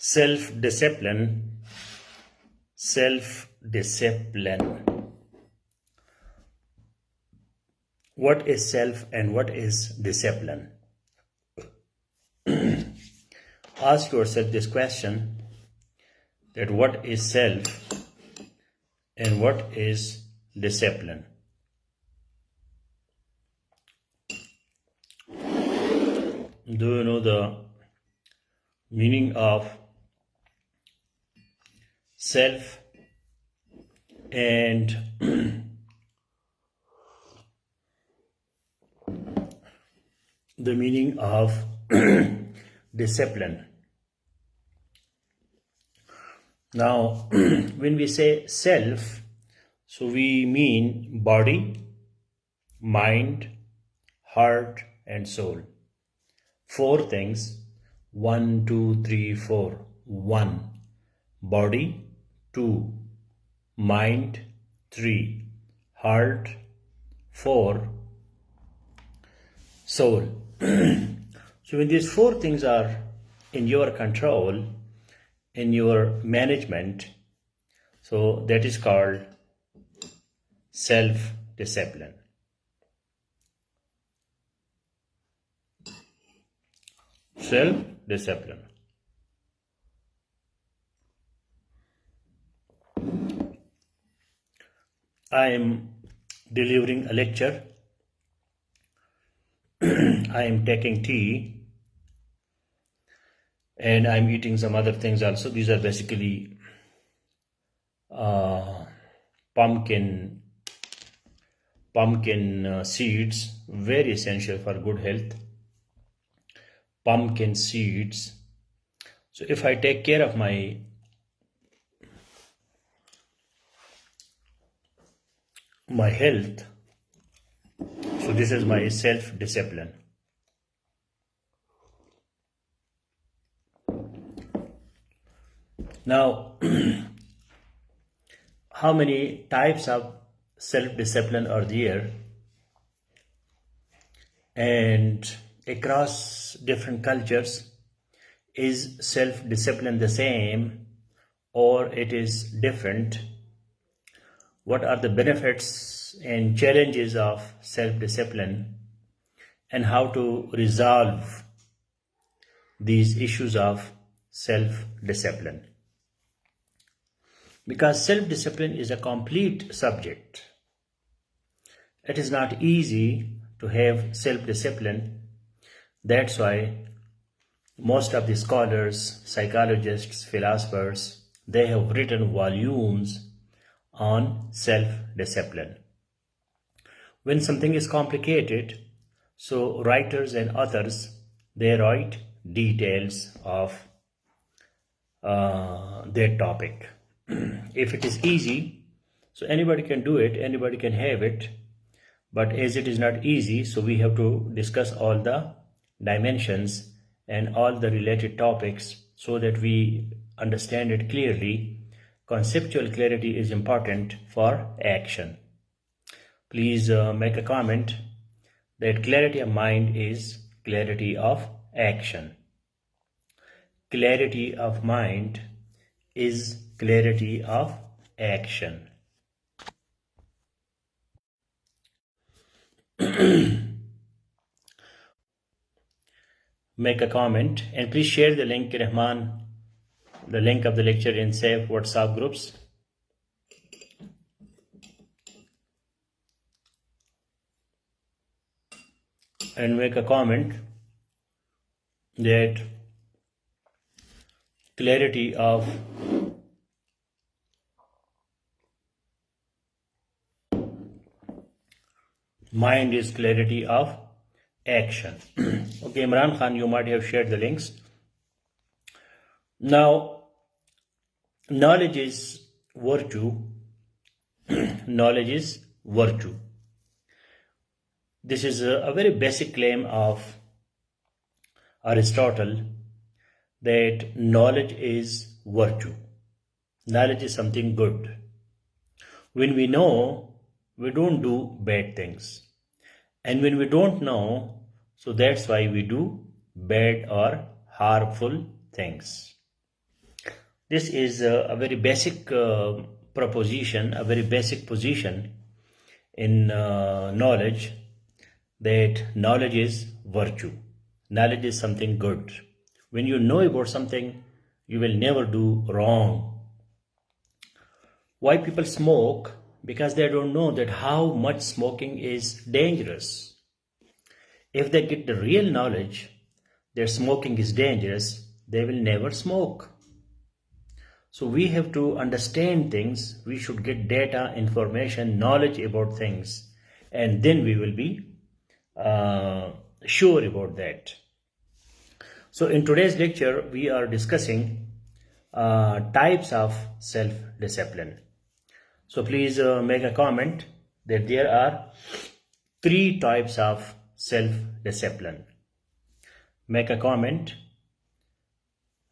Self-discipline. Self-discipline. What is self and what is discipline? Ask yourself this question, that what is self and what is discipline? Do you know the meaning of self and the meaning of discipline? Now, when we say self, so we mean body, mind, heart, and soul. 4 things. 1, 2, 3, 4. 1. Body. 2. Mind. 3. Heart. 4. Soul. So when these 4 things are in your control, in your management, so that is called self-discipline. Self-discipline. I am delivering a lecture. I am taking tea and I'm eating some other things also. These are basically pumpkin seeds, very essential for good health. Pumpkin seeds. So if I take care of my health, so this is my self-discipline. Now, how many types of self-discipline are there? And across different cultures, is self-discipline the same or it is different? What are the benefits and challenges of self-discipline, and how to resolve these issues of self-discipline? Because self-discipline is a complete subject. It is not easy to have self-discipline. That's why most of the scholars, psychologists, philosophers, they have written volumes on self-discipline. When something is complicated, so writers and authors, they write details of their topic. If it is easy, so anybody can do it, anybody can have it. But as it is not easy, so we have to discuss all the dimensions and all the related topics so that we understand it clearly. Conceptual clarity is important for action. Please make a comment that clarity of mind is clarity of action. Clarity of mind is clarity of action. Make a comment and please share the link, Rahman, the link of the lecture in safe WhatsApp groups. And make a comment that clarity of mind is clarity of action. Okay, Imran Khan, you might have shared the links. Now, knowledge is virtue. Knowledge is virtue. This is a very basic claim of Aristotle, that knowledge is virtue. Knowledge is something good. When we know, we don't do bad things. And when we don't know, so that's why we do bad or harmful things. This is a very basic proposition, a very basic position in knowledge, that knowledge is virtue. Knowledge is something good. When you know about something, you will never do wrong. Why people smoke? Because they don't know that how much smoking is dangerous. If they get the real knowledge that smoking is dangerous, they will never smoke. So we have to understand things. We should get data, information, knowledge about things, and then we will be sure about that. So in today's lecture, we are discussing types of self-discipline. So please make a comment that there are 3 types of self-discipline. Make a comment.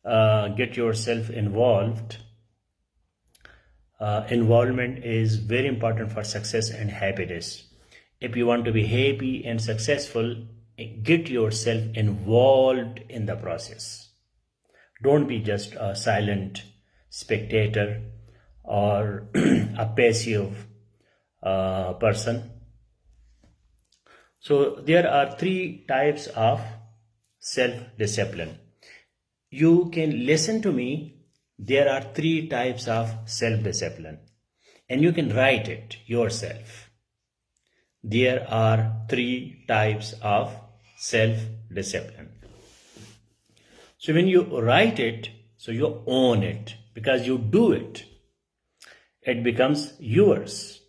Get yourself involved. Involvement is very important for success and happiness. If you want to be happy and successful, get yourself involved in the process. Don't be just a silent spectator or a passive person. So there are 3 types of self-discipline. You can listen to me. There are 3 types of self-discipline, and you can write it yourself. There are 3 types of self-discipline. So when you write it, so you own it, because you do it. It becomes yours.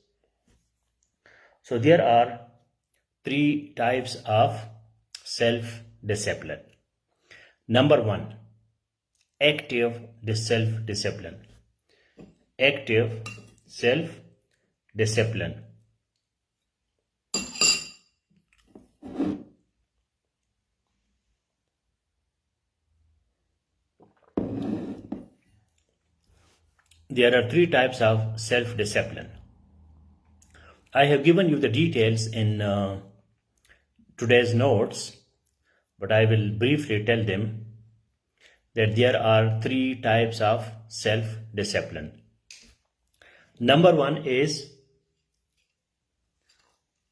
So there are 3 types of self-discipline. Number 1, active self-discipline. Active self-discipline. There are 3 types of self-discipline. I have given you the details in today's notes, but I will briefly tell them that there are 3 types of self-discipline. Number 1 is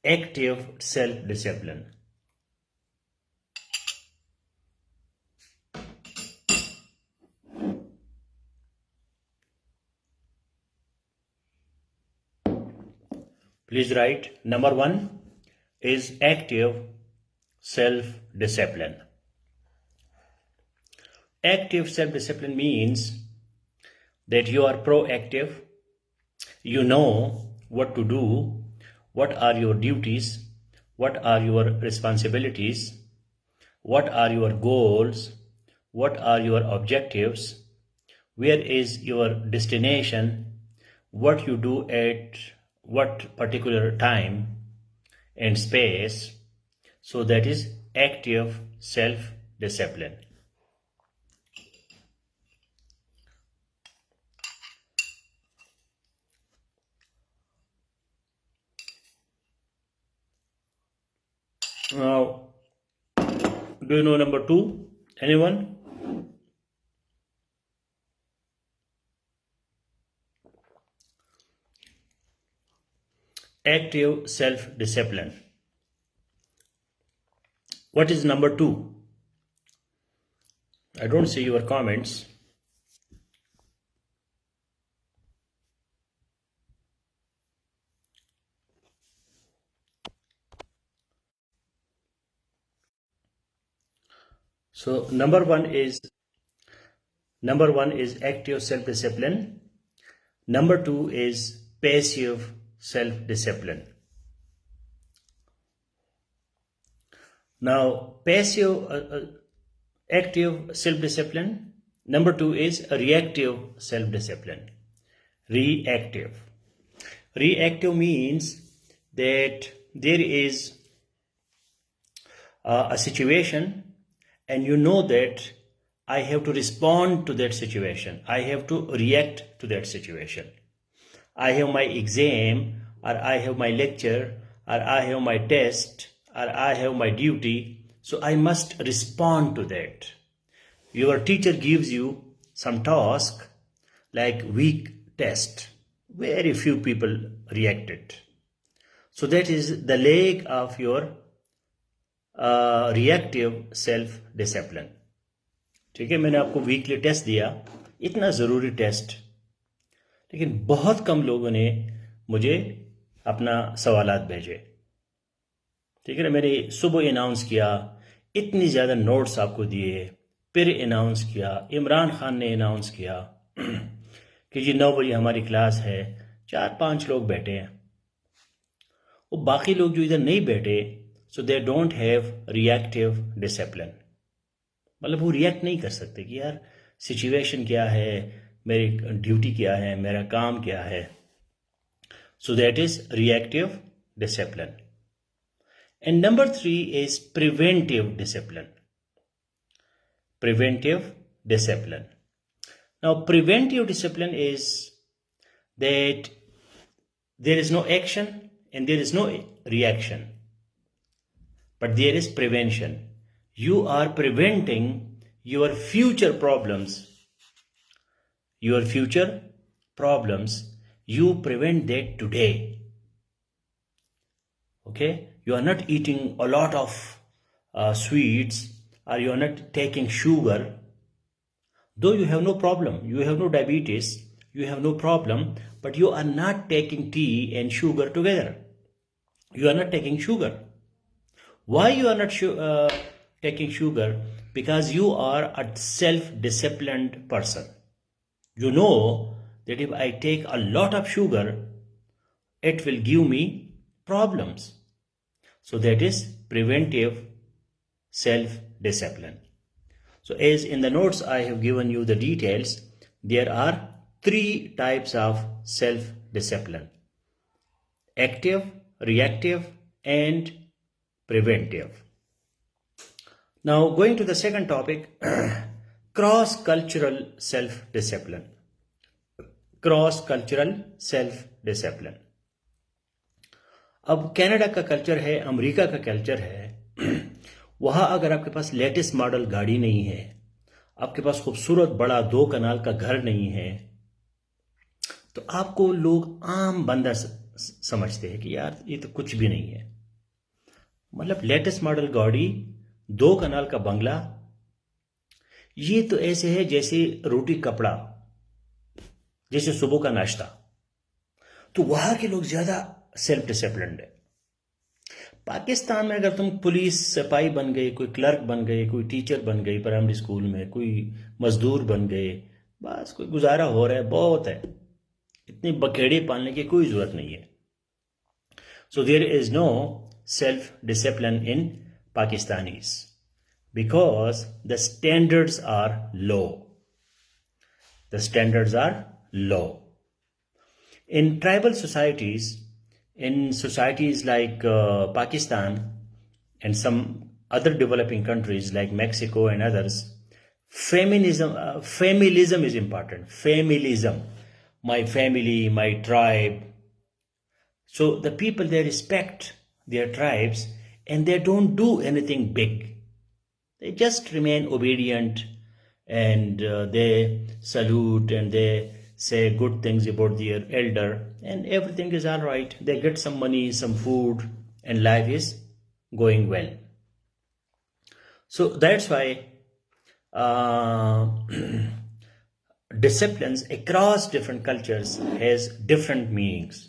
active self-discipline. Please write. Number 1 is active self-discipline. Active self-discipline means that you are proactive. You know what to do, what are your duties, what are your responsibilities, what are your goals, what are your objectives, where is your destination, what you do at what particular time and space. So that is active self-discipline. Now, do you know number 2? Anyone? Active self-discipline. What is number 2? I don't see your comments. So number one is active self-discipline. Number 2 is passive self-discipline. Now, active self-discipline. Number 2 is reactive self-discipline. Reactive means that there is a situation, and you know that I have to respond to that situation. I have to react to that situation. I have my exam, or I have my lecture, or I have my test, or I have my duty. So I must respond to that. Your teacher gives you some task, like weak test. Very few people reacted. So that is the lack of your reactive self discipline. ठीक है, मैंने आपको weekly test दिया, इतना ज़रूरी test, लेकिन बहुत कम लोगों ने मुझे अपना सवालात भेजे. ठीक है ना, मैंने सुबह अनाउंस किया, इतनी ज़्यादा नोट्स आपको दिए, फिर अनाउंस किया, इमरान खान ने अनाउंस किया कि जी 9 बजे हमारी क्लास है, 4-5 लोग बैठे हैं. वो बाकी लोग जो इधर नहीं बैठे, so they don't have reactive discipline. मतलब वो रिएक्ट नहीं कर सकते कि यार सिचुएशन क्या है, मेरी ड्यूटी क्या है, मेरा काम क्या है. So that is reactive discipline. And number 3 is preventive discipline. Preventive discipline. Now, preventive discipline is that there is no action and there is no reaction, but there is prevention. You are preventing your future problems. Your future problems, you prevent that today. Okay? You are not eating a lot of sweets, or you are not taking sugar. Though you have no problem, you have no diabetes, you have no problem, but you are not taking tea and sugar together. You are not taking sugar. Why you are not taking sugar? Because you are a self-disciplined person. You know that if I take a lot of sugar, it will give me problems. So that is preventive self-discipline. So as in the notes I have given you the details, there are 3 types of self-discipline: active, reactive, and preventive. Now going to the second topic, cross-cultural self-discipline. Cross-cultural self-discipline. अब Canada का culture है, America का culture है, वहाँ अगर आपके पास latest model गाड़ी नहीं है, आपके पास खूबसूरत बड़ा 2 कनाल का घर नहीं है, तो आपको लोग आम बंदा समझते हैं कि यार ये तो कुछ भी नहीं है. मतलब लेटेस्ट मॉडल गाड़ी, 2 कनाल का बंगला, ये तो ऐसे है जैसे रोटी कपड़ा, जैसे सुबह का नाश्ता. तो वहाँ के लोग ज़्यादा सेल्फ डिसिप्लिन्ड है. पाकिस्तान में अगर तुम पुलिस सिपाही बन गए, कोई क्लर्क बन गए, कोई टीचर बन गई प्राइमरी स्कूल में, कोई मजदूर बन गए, बस कोई गुजारा हो रहा है, बहुत है, इतनी बखेड़े पालने की कोई ज़रूरत नहीं है. So there is no self discipline in Pakistanis because the standards are low. The standards are low. In tribal societies, in societies like Pakistan and some other developing countries like Mexico and others, familism is important. Familism, my family, my tribe. So the people, they respect their tribes and they don't do anything big. They just remain obedient and they salute and they say good things about their elder and everything is all right. They get some money, some food, and life is going well. So that's why disciplines across different cultures has different meanings.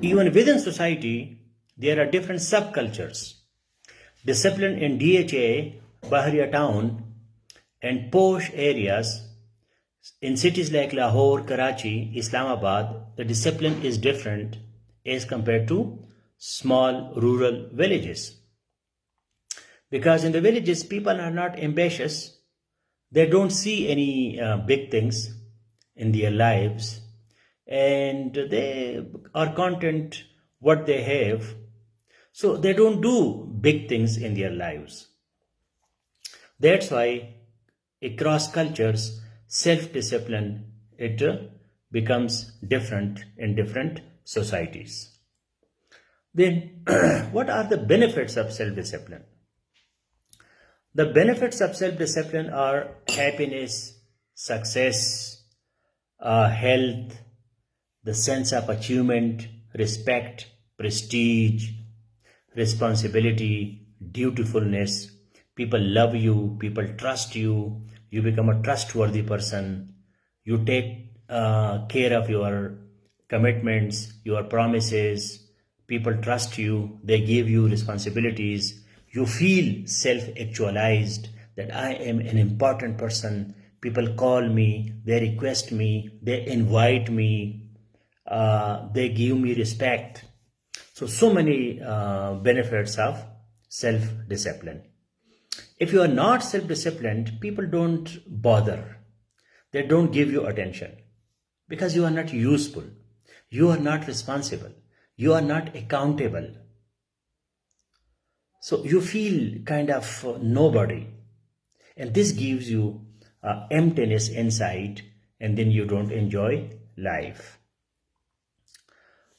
Even within society, there are different subcultures. Discipline in DHA, Bahria town, and posh areas, in cities like Lahore, Karachi, Islamabad, the discipline is different as compared to small rural villages. Because in the villages, people are not ambitious. They don't see any big things in their lives, and they are content what they have. So they don't do big things in their lives. That's why across cultures, self-discipline, it becomes different in different societies. Then what are the benefits of self-discipline? The benefits of self-discipline are happiness, success, health, the sense of achievement, respect, prestige, responsibility, dutifulness. People love you, people trust you, you become a trustworthy person, you take care of your commitments, your promises, people trust you, they give you responsibilities, you feel self-actualized that I am an important person, people call me, they request me, they invite me, they give me respect. So many benefits of self-discipline. If you are not self-disciplined, people don't bother. They don't give you attention because you are not useful. You are not responsible. You are not accountable. So you feel kind of nobody. And this gives you emptiness inside, and then you don't enjoy life.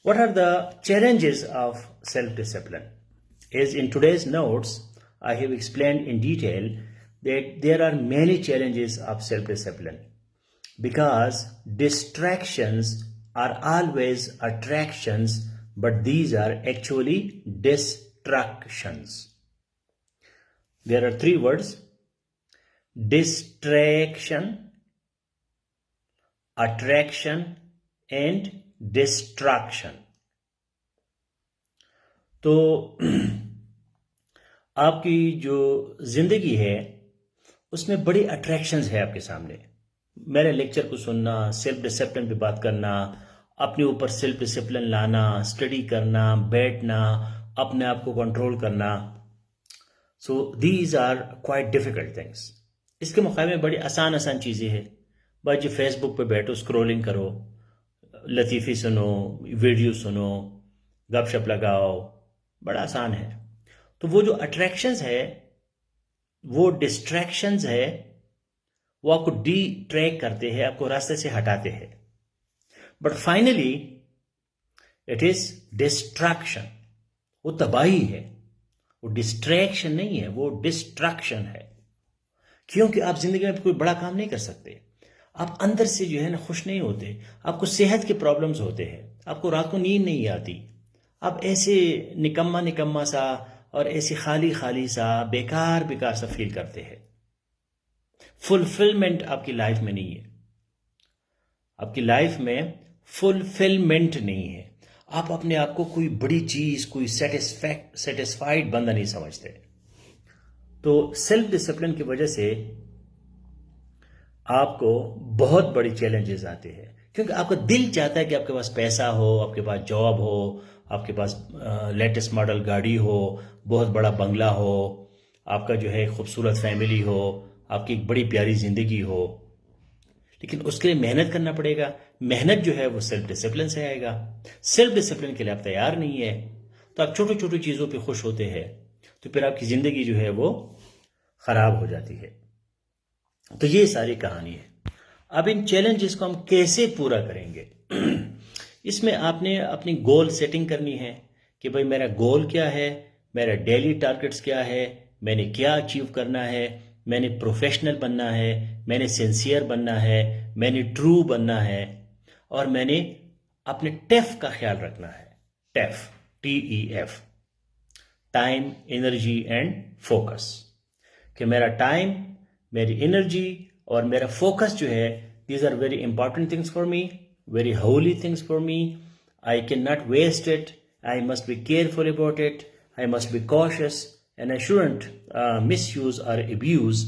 What are the challenges of self-discipline? As in today's notes, I have explained in detail that there are many challenges of self-discipline because distractions are always attractions, but these are actually distractions. There are three words: distraction, attraction and distraction. तो आपकी जो जिंदगी है उसमें बड़ी attractions है आपके सामने. मेरे लेक्चर को सुनना, सेल्फ डिसिप्लिन पे बात करना, अपने ऊपर सेल्फ डिसिप्लिन लाना, स्टडी करना, बैठना, अपने आप को कंट्रोल करना. So these are quite difficult things. इसके मुकाबले में बड़ी आसान चीज़ें हैं. बस जो फेसबुक पे बैठो, स्क्रोलिंग करो, लतीफ़ी सुनो, वीडियो सुनो, गपशप लगाओ, बड़ा आसान है. तो वो जो अट्रैक्शंस है, वो डिस्ट्रैक्शंस है, वो आपको डी ट्रैक करते हैं, आपको रास्ते से हटाते हैं. But finally it is distraction. वो तबाही है, वो डिस्ट्रैक्शन नहीं है, वो डिस्ट्रैक्शन है. क्योंकि आप जिंदगी में कोई बड़ा काम नहीं कर सकते. आप अंदर से जो है ना खुश नहीं होते, आपको सेहत के प्रॉब्लम्स होते हैं, आपको रात को नींद नहीं आती, आप ऐसे निकम्मा सा और ऐसे खाली सा बेकार सा फील करते हैं. फुलफिलमेंट आपकी लाइफ में नहीं है. आपकी लाइफ में फुलफिलमेंट नहीं है. आप अपने आप को कोई बड़ी चीज, कोई सेटिस्फाइड बंदा नहीं समझते. तो सेल्फ डिसिप्लिन की वजह से आपको बहुत बड़ी चैलेंजेस आते हैं, क्योंकि आपका दिल चाहता है कि आपके पास पैसा हो, आपके पास जॉब हो, आपके पास लेटेस्ट मॉडल गाड़ी हो, बहुत बड़ा बंगला हो, आपका जो है खूबसूरत फैमिली हो, आपकी एक बड़ी प्यारी जिंदगी हो. लेकिन उसके लिए मेहनत करना पड़ेगा. मेहनत जो है वो सेल्फ डिसिप्लिन से आएगा. सेल्फ डिसिप्लिन के लिए आप तैयार नहीं है तो आप छोटी छोटी चीज़ों पे खुश होते हैं, तो फिर आपकी ज़िंदगी जो है वो ख़राब हो जाती है. तो ये सारी कहानी है. अब इन चैलेंजेस को हम कैसे पूरा करेंगे? इसमें आपने अपनी गोल सेटिंग करनी है कि भाई मेरा गोल क्या है, मेरा डेली टारगेट्स क्या है, मैंने क्या अचीव करना है, मैंने प्रोफेशनल बनना है, मैंने सिंसियर बनना है, मैंने ट्रू बनना है, और मैंने अपने टेफ का ख्याल रखना है. टेफ, TEF, time, energy and focus. कि मेरा टाइम, मेरी एनर्जी और मेरा फोकस जो है, these are very important things for me, very holy things for me. I can not waste it. I must be careful about it. I must be cautious and I shouldn't misuse और abuse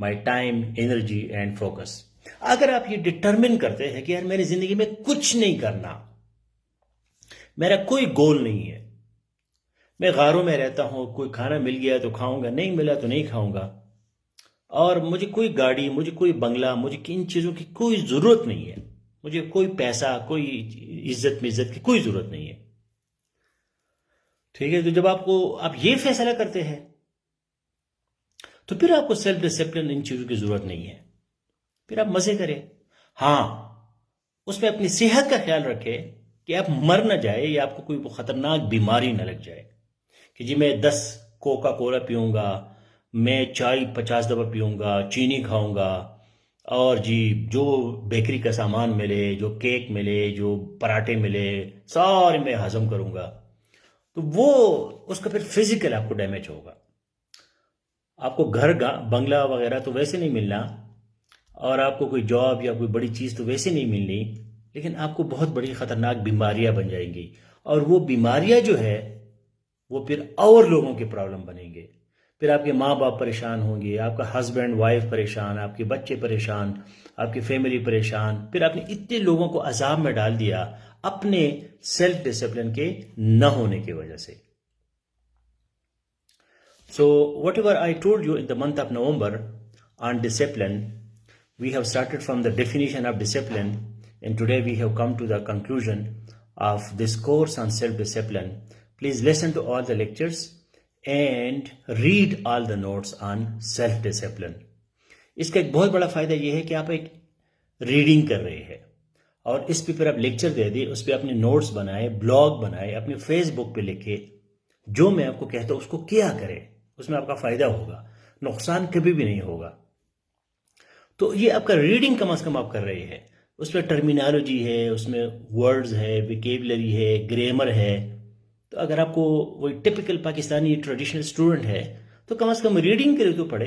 my time, energy and focus. अगर आप ये determine करते हैं कि यार मेरी जिंदगी में कुछ नहीं करना, मेरा कोई गोल नहीं है, मैं गारों में रहता हूं, कोई खाना मिल गया तो खाऊंगा, नहीं मिला तो नहीं खाऊंगा, और मुझे कोई गाड़ी, मुझे कोई बंगला, मुझे इन चीज़ों की कोई ज़रूरत नहीं है, मुझे कोई पैसा, कोई इज्जत की कोई ज़रूरत नहीं है. ठीक है. तो जब आप ये फैसला करते हैं तो फिर आपको सेल्फ डिसिप्लिन, इन चीज़ों की ज़रूरत नहीं है. फिर आप मज़े करें. हाँ, उसमें अपनी सेहत का ख्याल रखें कि आप मर ना जाए या आपको कोई खतरनाक बीमारी ना लग जाए कि जी मैं 10 कोका कोला पीऊँगा, मैं चाय 50 दफ़ा पीऊँगा, चीनी खाऊँगा, और जी जो बेकरी का सामान मिले, जो केक मिले, जो पराठे मिले, सारे मैं हज़म करूँगा, तो वो उसका फिर फिज़िकल आपको डैमेज होगा। आपको घर बंगला वगैरह तो वैसे नहीं मिलना, और आपको कोई जॉब या कोई बड़ी चीज़ तो वैसे नहीं मिलनी, लेकिन आपको बहुत बड़ी ख़तरनाक बीमारियां बन जाएंगी, और वो बीमारियां जो है वो फिर और लोगों की प्रॉब्लम बनेंगे। फिर आपके माँ बाप परेशान होंगे, आपका हस्बैंड वाइफ परेशान, आपके बच्चे परेशान, आपकी फैमिली परेशान, फिर आपने इतने लोगों को अजाब में डाल दिया अपने सेल्फ डिसिप्लिन के न होने की वजह से। So whatever I told you in the month of November on discipline, we have started from the definition of discipline, and today we have come to the conclusion of this course on self-discipline. Please listen to all the lectures and read all the notes on self-discipline. इसका एक बहुत बड़ा फायदा यह है कि आप एक रीडिंग कर रहे हैं, और इस पे फिर आप लेक्चर दे दिए, उस पर अपने नोट्स बनाए, ब्लॉग बनाए, अपने फेसबुक पे लिखे, जो मैं आपको कहता हूँ उसको क्या करें, उसमें आपका फायदा होगा, नुकसान कभी भी नहीं होगा। तो ये आपका रीडिंग कम से कम आप कर रहे हैं, उसमें टर्मिनोलॉजी है, उसमें वर्ड्स है, विकेबलरी है, ग्रामर है। तो अगर आपको वही टिपिकल पाकिस्तानी ट्रेडिशनल स्टूडेंट है तो कम से कम रीडिंग के लिए तो पढ़े।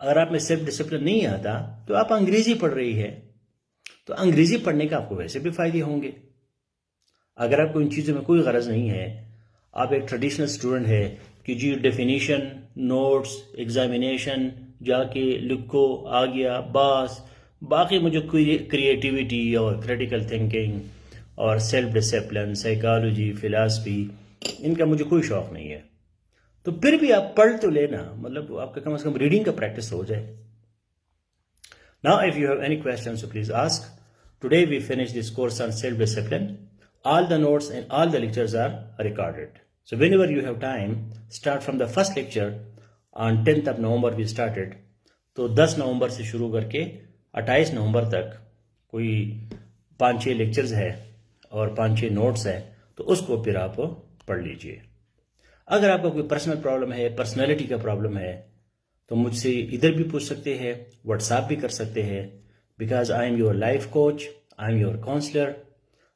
अगर आप में सेल्फ डिसिप्लिन नहीं आता तो आप अंग्रेजी पढ़ रही है, तो अंग्रेजी पढ़ने का आपको वैसे भी फायदे होंगे। अगर आपको इन चीज़ों में कोई गरज नहीं है, आप एक ट्रेडिशनल स्टूडेंट है कि जी डेफिनेशन, नोट्स, एग्जामिनेशन जाके लिखो, आ गया बस, बाकी मुझे कोई क्रिएटिविटी और क्रिटिकल थिंकिंग और सेल्फ डिसिप्लिन, साइकोलॉजी, फिलासफी, इनका मुझे कोई शौक नहीं है, तो फिर भी आप पढ़ तो लेना, मतलब आपका कम से कम रीडिंग का प्रैक्टिस हो जाए। Now if you have any questions, so please ask. Today we finished this course on self-discipline. All the notes and all the lectures are recorded. So whenever you have time, start from the first lecture on 10th of November we started. तो 10 नवंबर से शुरू करके 28 नवंबर तक कोई 5-6 lectures है और 5-6 notes है, तो उसको फिर आप पढ़ लीजिए। अगर आपका कोई पर्सनल प्रॉब्लम है, पर्सनैलिटी का प्रॉब्लम है, तो मुझसे इधर भी पूछ सकते हैं, व्हाट्सएप भी कर सकते हैं, because I am your life coach, I am your counsellor,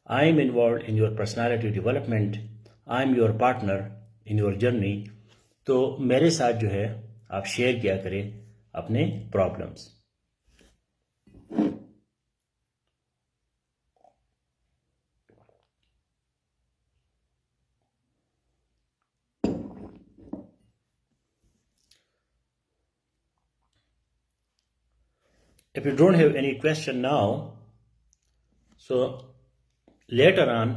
I am involve in your personality development, I am your partner in your journey. तो मेरे साथ जो है आप शेयर किया करें अपने problems. If you don't have any question now, so later on,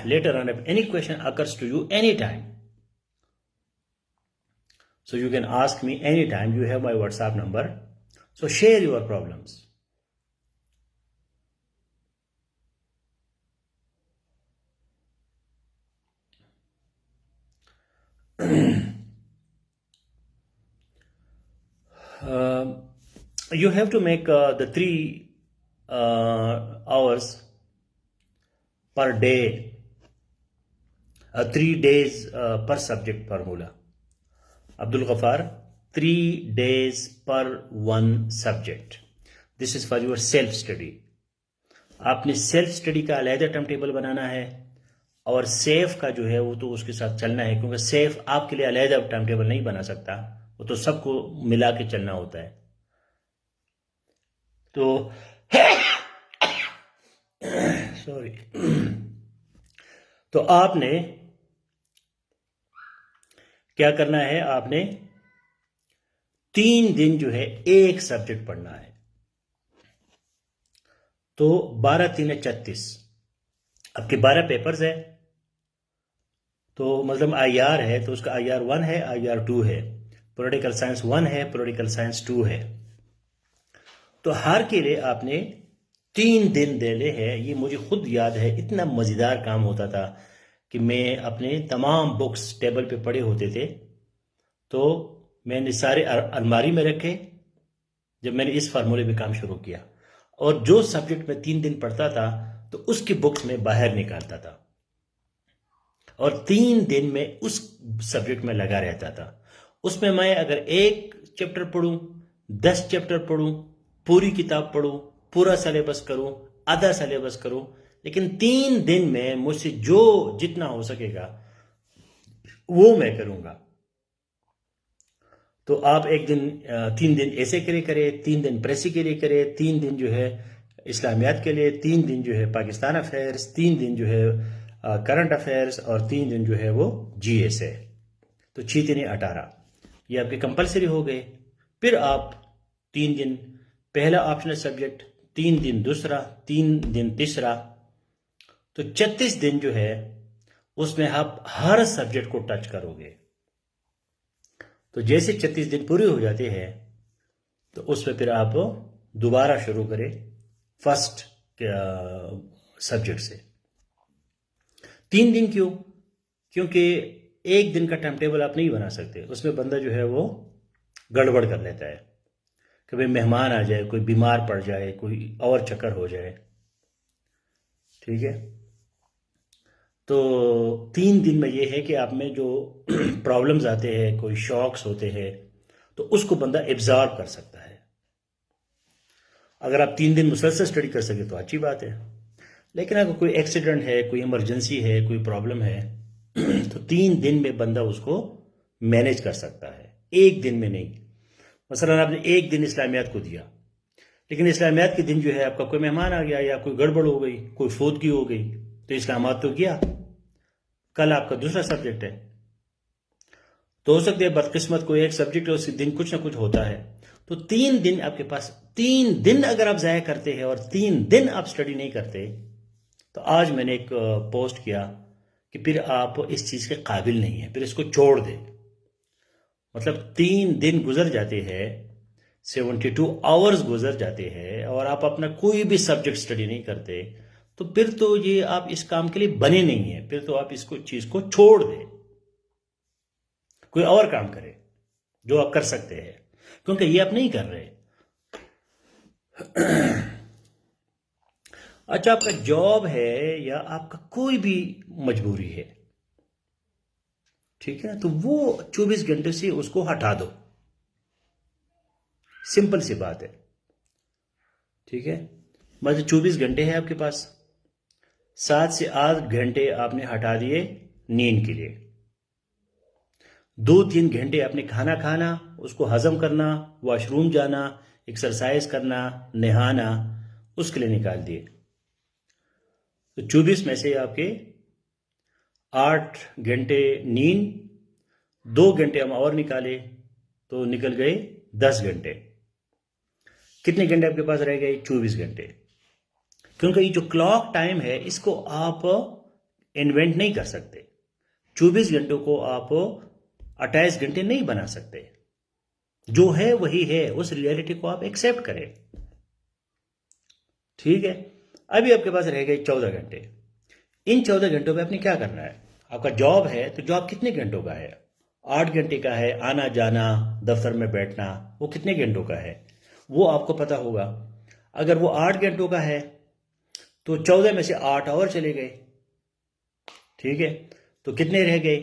later on, if any question occurs to you anytime, so you can ask me anytime. You have my WhatsApp number, so share your problems. You have to make the 3 hours per day, 3 days per subject formula. Abdul Ghaffar, 3 days per one subject. This is for your self study. आपने self study का अलहदा time table बनाना है, और safe का जो है वो तो उसके साथ चलना है, क्योंकि सेफ आपके लिए अलहदा टाइम टेबल नहीं बना सकता, वो तो सबको मिला के चलना होता है। तो सॉरी, तो आपने क्या करना है, आपने 3 दिन जो है एक सब्जेक्ट पढ़ना है। तो 12-3 है 36, आपके 12 पेपर्स है, तो मतलब IR है, तो उसका IR 1 है, IR 2 है, पॉलिटिकल साइंस 1 है, पॉलिटिकल साइंस 2 है। तो हर के लिए आपने 3 दिन देने हैं। ये मुझे खुद याद है, इतना मज़ेदार काम होता था कि मैं अपने तमाम बुक्स टेबल पे पड़े होते थे, तो मैंने सारे अलमारी में रखे जब मैंने इस फार्मूले पे काम शुरू किया। और जो सब्जेक्ट में 3 दिन पढ़ता था तो उसकी बुक्स में बाहर निकालता था और 3 दिन में उस सब्जेक्ट में लगा रहता था। उसमें मैं अगर एक चैप्टर पढ़ूं, 10 चैप्टर पढ़ूं, पूरी किताब पढ़ूं, पूरा सिलेबस करूं, आधा सिलेबस करूं, लेकिन 3 दिन में मुझसे जो जितना हो सकेगा वो मैं करूंगा। तो आप एक दिन 3 दिन ऐसे के लिए करें, 3 दिन प्रेसी के लिए करें, 3 दिन जो है इस्लामियात के लिए, 3 दिन जो है पाकिस्तान अफेयर्स, 3 दिन जो है करंट अफेयर्स और 3 दिन जो है वो जीएस है। तो 6×3=18 ये आपके कंपलसरी हो गए। फिर आप 3 दिन पहला ऑप्शनल सब्जेक्ट, 3 दिन दूसरा, 3 दिन तीसरा, तो 36 दिन जो है उसमें आप हर सब्जेक्ट को टच करोगे। तो जैसे 36 दिन पूरे हो जाते हैं तो उसमें फिर आप दोबारा शुरू करें फर्स्ट सब्जेक्ट से। 3 दिन क्यों? क्योंकि एक दिन का टाइम टेबल आप नहीं बना सकते, उसमें बंदा जो है वो गड़बड़ कर लेता है। कभी मेहमान आ जाए, कोई बीमार पड़ जाए, कोई और चक्कर हो जाए, ठीक है। तो 3 दिन में ये है कि आप में जो प्रॉब्लम्स आते हैं, कोई शॉक्स होते हैं, तो उसको बंदा एब्जॉर्ब कर सकता है। अगर आप 3 दिन मुसलसल स्टडी कर सके तो अच्छी बात है, लेकिन अगर कोई एक्सीडेंट है, कोई इमरजेंसी है, कोई प्रॉब्लम है तो 3 दिन में बंदा उसको मैनेज कर सकता है, एक दिन में नहीं। मसलन आपने एक दिन इस्लामियात को दिया, लेकिन इस्लामियात के दिन जो है आपका कोई मेहमान आ गया या कोई गड़बड़ हो गई, कोई फौतगी हो गई, तो इस्लामात तो किया, कल आपका दूसरा सब्जेक्ट है। तो हो सकता है बदकिस्मत कोई एक सब्जेक्ट है, उसी दिन कुछ ना कुछ होता है। तो 3 दिन आपके पास, 3 दिन अगर आप ज़ाया करते हैं और 3 दिन आप स्टडी नहीं करते, तो आज मैंने एक पोस्ट किया कि फिर आप इस चीज़ के काबिल नहीं है, फिर इसको छोड़ दें। मतलब 3 दिन गुजर जाते हैं, 72 आवर्स गुजर जाते हैं और आप अपना कोई भी सब्जेक्ट स्टडी नहीं करते, तो फिर तो ये आप इस काम के लिए बने नहीं है। फिर तो आप इसको चीज़ को छोड़ दें, कोई और काम करें जो आप कर सकते हैं, क्योंकि ये आप नहीं कर रहे। अच्छा, आपका जॉब है या आपका कोई भी मजबूरी है, ठीक है ना, तो वो 24 घंटे से उसको हटा दो, सिंपल सी बात है, ठीक है। मतलब 24 घंटे है आपके पास, 7 से 8 घंटे आपने हटा दिए नींद के लिए, 2-3 घंटे आपने खाना खाना, उसको हजम करना, वॉशरूम जाना, एक्सरसाइज करना, नहाना, उसके लिए निकाल दिए। तो 24 में से आपके 8 घंटे नींद, 2 घंटे हम और निकाले तो निकल गए 10 घंटे। कितने घंटे आपके पास रह गए? 24 घंटे। क्योंकि ये जो क्लॉक टाइम है इसको आप इन्वेंट नहीं कर सकते। 24 घंटों को आप 28 घंटे नहीं बना सकते। जो है वही है, उस रियलिटी को आप एक्सेप्ट करें, ठीक है। अभी आपके पास रह गए 14 घंटे। इन 14 घंटों में आपने क्या करना है? आपका जॉब है तो जॉब कितने घंटों का है? 8 घंटे का है, आना जाना, दफ्तर में बैठना, वो कितने घंटों का है वो आपको पता होगा। अगर वो 8 घंटों का है तो 14 में से 8 और चले गए, ठीक है, तो कितने रह गए?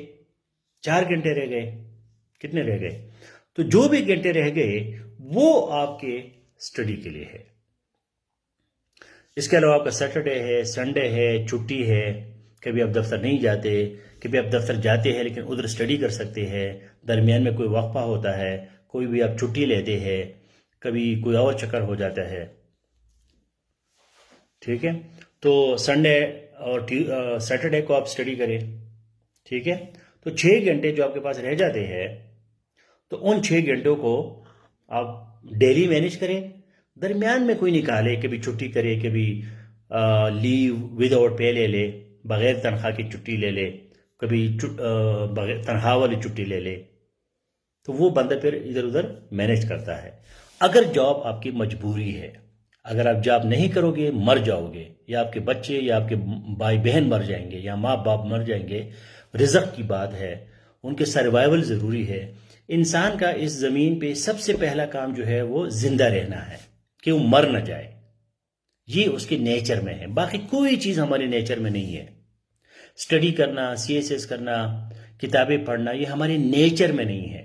4 घंटे रह गए। कितने रह गए? तो जो भी घंटे रह गए वो आपके स्टडी के लिए है। इसके अलावा आपका सैटरडे है, संडे है, छुट्टी है, कभी आप दफ्तर नहीं जाते, कभी आप दफ्तर जाते हैं लेकिन उधर स्टडी कर सकते हैं, दरमियान में कोई वक्फा होता है, कोई भी आप छुट्टी लेते हैं, कभी कोई और चक्कर हो जाता है, ठीक है। तो संडे और सैटरडे को आप स्टडी करें, ठीक है। तो 6 घंटे जो आपके पास रह जाते हैं, तो उन 6 घंटों को आप डेली मैनेज करें, दरमियान में कोई निकाले, कभी छुट्टी करे, कभी लीव विदाउट पे ले ले, बग़ैर तनख्वाह की छुट्टी ले ले, कभी बग़ैर तनख्वाह वाली छुट्टी ले ले, तो वो बंदा फिर इधर उधर मैनेज करता है। अगर जॉब आपकी मजबूरी है, अगर आप जॉब नहीं करोगे मर जाओगे, या आपके बच्चे या आपके भाई बहन मर जाएंगे, या माँ बाप मर जाएंगे, रिज़्क़ की बात है, उनके सर्वाइवल ज़रूरी है। इंसान का इस ज़मीन पे सबसे पहला काम जो है वो ज़िंदा रहना है, कि वो मर न जाए, ये उसके नेचर में है, बाकी कोई चीज़ हमारे नेचर में नहीं है। स्टडी करना, CSS करना, किताबें पढ़ना, ये हमारे नेचर में नहीं है।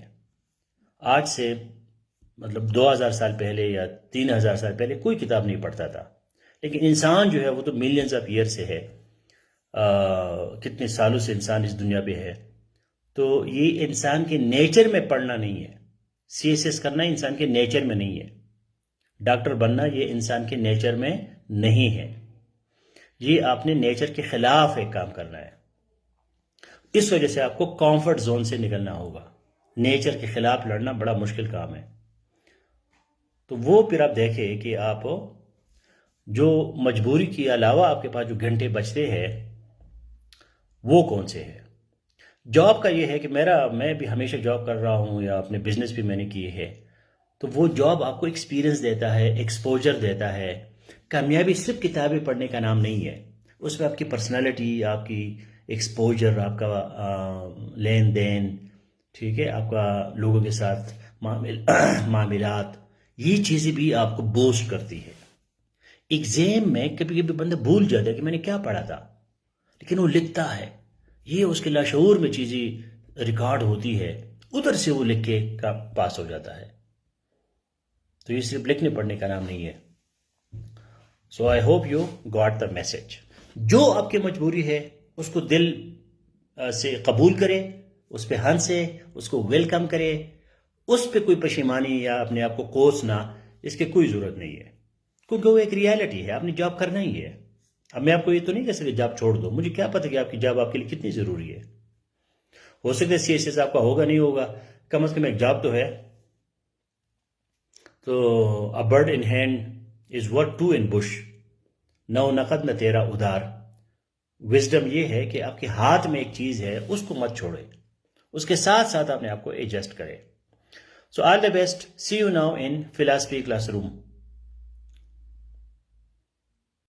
आज से मतलब 2000 साल पहले या 3000 साल पहले कोई किताब नहीं पढ़ता था, लेकिन इंसान जो है वो तो मिलियंस ऑफ ईयर से है, कितने सालों से इंसान इस दुनिया पे है। तो ये इंसान के नेचर में पढ़ना नहीं है। CSS करना इंसान के नेचर में नहीं है। डॉक्टर बनना ये इंसान के नेचर में नहीं है। ये आपने नेचर के खिलाफ एक काम करना है। इस वजह से आपको कंफर्ट जोन से निकलना होगा। नेचर के खिलाफ लड़ना बड़ा मुश्किल काम है। तो वो फिर आप देखें कि आप जो मजबूरी के अलावा आपके पास जो घंटे बचते हैं वो कौन से हैं। जॉब का ये है कि मैं भी हमेशा जॉब कर रहा हूँ या अपने बिजनेस भी मैंने किए हैं, तो वो जॉब आपको एक्सपीरियंस देता है, एक्सपोजर देता है। कामयाबी सिर्फ किताबें पढ़ने का नाम नहीं है, उसमें आपकी पर्सनालिटी, आपकी एक्सपोजर, आपका लेन देन, ठीक है, आपका लोगों के साथ मामलात, ये चीज़ें भी आपको बूस्ट करती है। एग्जाम में कभी कभी बंदा भूल जाता है कि मैंने क्या पढ़ा था, लेकिन वो लिखता है, ये उसके लाशऊर में चीज़ें रिकॉर्ड होती है, उधर से वो लिख के का पास हो जाता है। तो ये सिर्फ लिखने पढ़ने का नाम नहीं है। So I hope you got the message. जो आपकी मजबूरी है उसको दिल से कबूल करे, उस पर हंसे, उसको वेलकम करे। उस पर कोई पशेमानी या अपने आप को कोसना, इसकी कोई ज़रूरत नहीं है, क्योंकि वो एक रियलिटी है। आपने जॉब करना ही है। अब मैं आपको ये तो नहीं कह सकता जॉब छोड़ दो, मुझे क्या पता कि आपकी जॉब आपके लिए कितनी ज़रूरी है। हो सकता है CSS आपका होगा नहीं होगा, कम से कम एक जॉब तो है। तो a bird in hand is worth two in bush, न नकद न तेरा उधार। विजडम ये है कि आपके हाथ में एक चीज़ है, उसको मत छोड़े, उसके साथ साथ अपने आप को एडजस्ट करें। So all the best, see you now in philosophy classroom.